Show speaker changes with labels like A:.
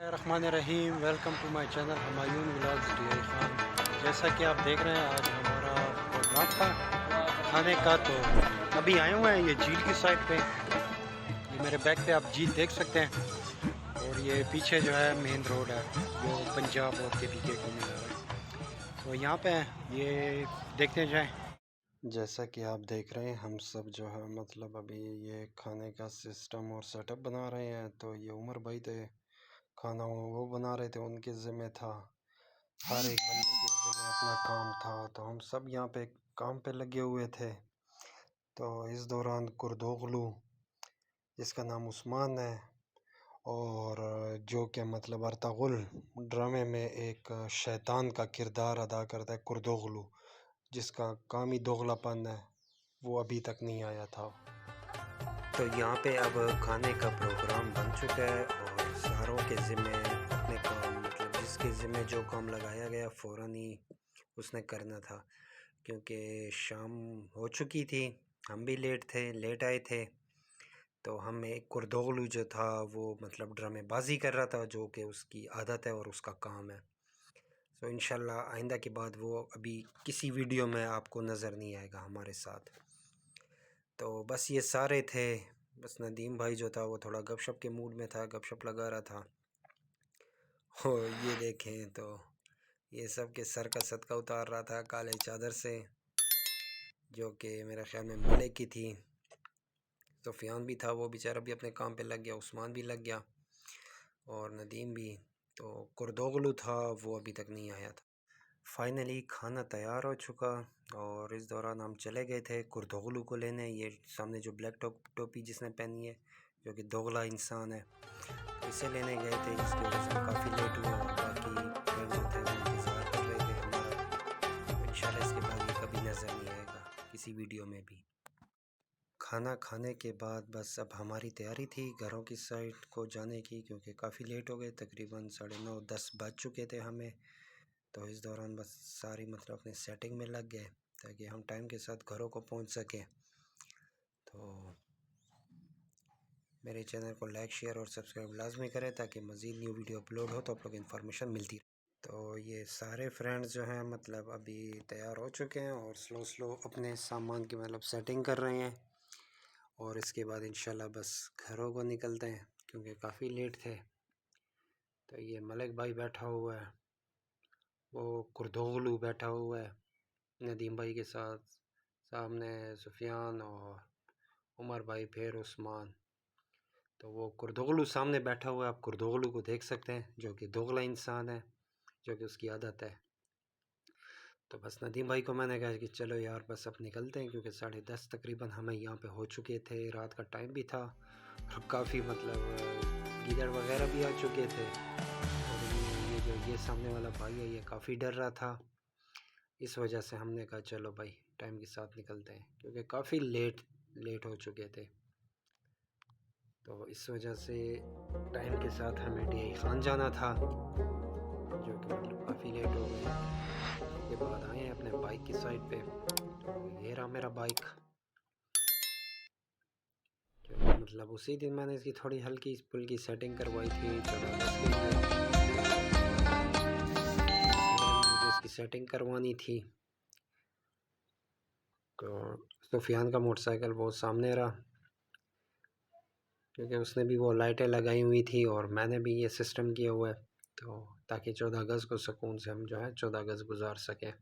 A: Rahim, welcome to my channel Humayun vlogs D Khan. जैसा कि आप देख रहे हैं, आज हमारा प्रोग्राम था खाने का। तो अभी आए हुए हैं ये झील की साइड पे। ये मेरे बैक पे आप झील देख सकते हैं, और ये पीछे जो है मेन रोड है जो पंजाब और के को मिला रहा है। तो यहाँ पे ये देखते जाएं। जैसा कि आप देख रहे हैं, हम सब जो है मतलब अभी ये खाने का सिस्टम और सेटअप बना रहे हैं। तो ये उमर भाई थे, खाना वो बना रहे थे, उनके ज़िम्मे था। हर एक बंदे के ज़िम्मे अपना काम था, तो हम सब यहाँ पे काम पे लगे हुए थे। तो इस दौरान कुर्दोगलू, जिसका नाम उस्मान है, और जो कि मतलब अर्तुगरुल ड्रामे में एक शैतान का किरदार अदा करता है, कुर्दोगलू, जिसका काम ही दोगलापन है, वो अभी तक नहीं आया था। तो यहाँ पे अब खाने का प्रोग्राम बन चुका है, और सारों के ज़िम्मे अपने काम, मतलब जिसके ज़िम्मे जो काम लगाया गया फ़ौरन ही उसने करना था, क्योंकि शाम हो चुकी थी, हम भी लेट आए थे। तो हम एक कुर्दोगलू जो था वो मतलब ड्रामेबाजी कर रहा था, जो कि उसकी आदत है और उसका काम है। तो इंशाल्लाह आइंदा के बाद वो अभी किसी वीडियो में आपको नज़र नहीं आएगा हमारे साथ। तो बस ये सारे थे। बस नदीम भाई जो था वो थोड़ा गपशप के मूड में था, गपशप लगा रहा था। और ये देखें तो ये सब के सर का सदका उतार रहा था काले चादर से, जो कि मेरे ख्याल में मलिक की थी। सुफियान भी था, वो बेचारा भी अपने काम पे लग गया, उस्मान भी लग गया और नदीम भी। तो कुर्दोगलू था वो अभी तक नहीं आया था। फाइनली खाना तैयार हो चुका, और इस दौरान हम चले गए थे कुर्दोगलू को लेने। ये सामने जो ब्लैक टोपी जिसने पहनी है, जो कि दोगला इंसान है, तो इसे लेने गए थे, जिसकी वजह से हम काफ़ी लेट हुए और बाकी फ्रेंड्स जो थे वो इंतज़ार कर रहे थे हमारा। तो इंशाल्लाह इसके बाद ये कभी नज़र नहीं आएगा किसी वीडियो में भी। खाना खाने के बाद बस अब हमारी तैयारी थी घरों की साइड को जाने की, क्योंकि काफ़ी लेट हो गए, तकरीबन 9:30-10 बज चुके थे हमें। तो इस दौरान बस सारी मतलब अपनी सेटिंग में लग गए, ताकि हम टाइम के साथ घरों को पहुंच सकें। तो मेरे चैनल को लाइक, शेयर और सब्सक्राइब लाजमी करें, ताकि मज़ीद न्यू वीडियो अपलोड हो तो आप लोग इन्फॉर्मेशन मिलती रहे। तो ये सारे फ्रेंड्स जो हैं मतलब अभी तैयार हो चुके हैं, और स्लो अपने सामान की मतलब सेटिंग कर रहे हैं। और इसके बाद इंशाल्लाह बस घरों को निकलते हैं, क्योंकि काफ़ी लेट थे। तो ये मलिक भाई बैठा हुआ है, वो कुर्दोगलू बैठा हुआ है नदीम भाई के साथ, सामने सुफियान और उमर भाई, फिर उस्मान। तो वो कुर्दोगलू सामने बैठा हुआ है, आप कुर्दोगलू को देख सकते हैं, जो कि दोगला इंसान है, जो कि उसकी आदत है। तो बस नदीम भाई को मैंने कहा कि चलो यार बस अब निकलते हैं, क्योंकि 10:30 तकरीबन हमें यहाँ पे हो चुके थे, रात का टाइम भी था, और काफ़ी मतलब गीदड़ वगैरह भी आ चुके थे। और ये जो ये सामने वाला भाई है, ये काफ़ी डर रहा था। इस वजह से हमने कहा चलो भाई टाइम के साथ निकलते हैं, क्योंकि काफ़ी लेट हो चुके थे। तो इस वजह से टाइम के साथ हमें डी खान जाना था, जो कि मतलब काफ़ी लेट हो गए। उसके बाद आए हैं अपने बाइक की साइड पे। तो ये रहा मेरा बाइक, क्योंकि मतलब उसी दिन मैंने इसकी थोड़ी हल्की फुल्की सेटिंग करवाई थी 14 अगस्त के लिए, मुझे इसकी सेटिंग करवानी थी। तो सुफियान का मोटरसाइकिल वो सामने रहा, क्योंकि उसने भी वो लाइटें लगाई हुई थी, और मैंने भी ये सिस्टम किया हुआ है, तो ताकि 14 अगस्त को सुकून से हम जो है 14 अगस्त गुजार सकें।